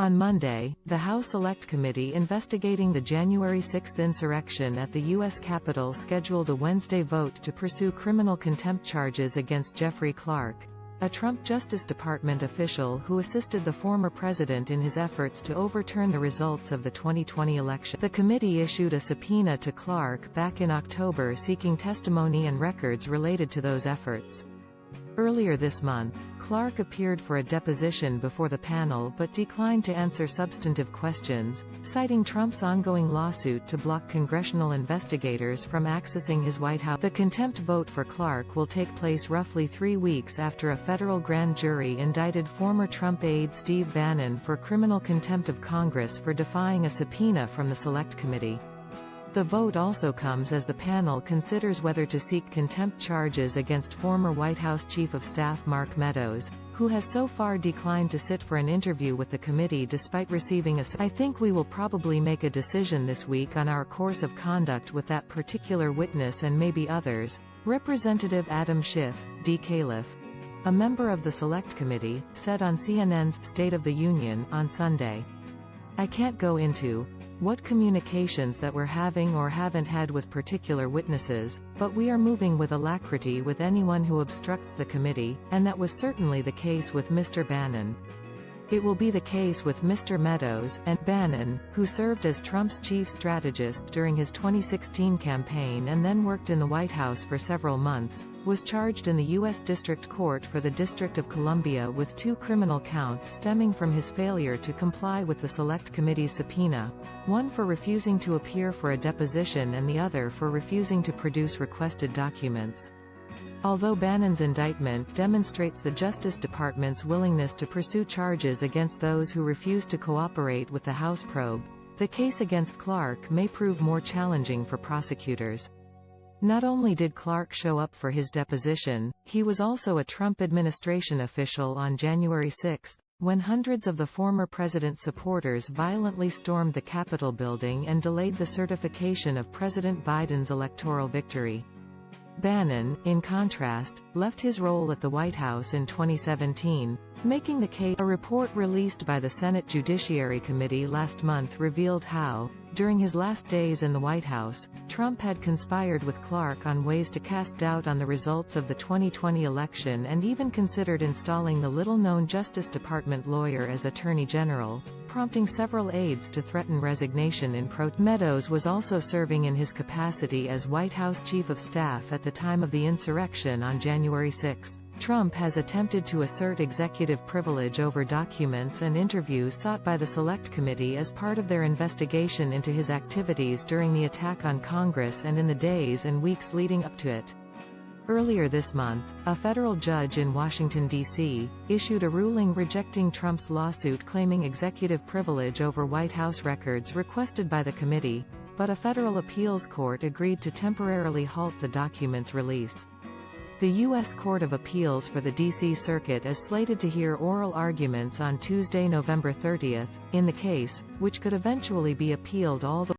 On Monday, the House Select Committee investigating the January 6 insurrection at the U.S. Capitol scheduled a Wednesday vote to pursue criminal contempt charges against Jeffrey Clark, a Trump Justice Department official who assisted the former president in his efforts to overturn the results of the 2020 election. The committee issued a subpoena to Clark back in October seeking testimony and records related to those efforts. Earlier this month, Clark appeared for a deposition before the panel but declined to answer substantive questions, citing Trump's ongoing lawsuit to block congressional investigators from accessing his White House. The contempt vote for Clark will take place roughly 3 weeks after a federal grand jury indicted former Trump aide Steve Bannon for criminal contempt of Congress for defying a subpoena from the Select Committee. The vote also comes as the panel considers whether to seek contempt charges against former White House Chief of Staff Mark Meadows, who has so far declined to sit for an interview with the committee despite receiving a I think we will probably make a decision this week on our course of conduct with that particular witness and maybe others, Representative Adam Schiff, D. Califf, a member of the Select Committee, said on CNN's State of the Union on Sunday. I can't go into what communications that we're having or haven't had with particular witnesses, but we are moving with alacrity with anyone who obstructs the committee, and that was certainly the case with Mr. Bannon. It will be the case with Mr. Meadows, and Bannon, who served as Trump's chief strategist during his 2016 campaign and then worked in the White House for several months, was charged in the U.S. District Court for the District of Columbia with 2 criminal counts stemming from his failure to comply with the Select Committee's subpoena, one for refusing to appear for a deposition and the other for refusing to produce requested documents. Although Bannon's indictment demonstrates the Justice Department's willingness to pursue charges against those who refuse to cooperate with the House probe, the case against Clark may prove more challenging for prosecutors. Not only did Clark show up for his deposition, he was also a Trump administration official on January 6, when hundreds of the former president's supporters violently stormed the Capitol building and delayed the certification of President Biden's electoral victory. Bannon, in contrast, left his role at the White House in 2017, making the case. A report released by the Senate Judiciary Committee last month revealed how, during his last days in the White House, Trump had conspired with Clark on ways to cast doubt on the results of the 2020 election and even considered installing the little-known Justice Department lawyer as Attorney General, prompting several aides to threaten resignation in protest. Meadows was also serving in his capacity as White House Chief of Staff at the time of the insurrection on January 6. Trump has attempted to assert executive privilege over documents and interviews sought by the Select Committee as part of their investigation into his activities during the attack on Congress and in the days and weeks leading up to it. Earlier this month, a federal judge in Washington, D.C., issued a ruling rejecting Trump's lawsuit claiming executive privilege over White House records requested by the committee, but a federal appeals court agreed to temporarily halt the document's release. The U.S. Court of Appeals for the D.C. Circuit is slated to hear oral arguments on Tuesday, November 30, in the case, which could eventually be appealed all the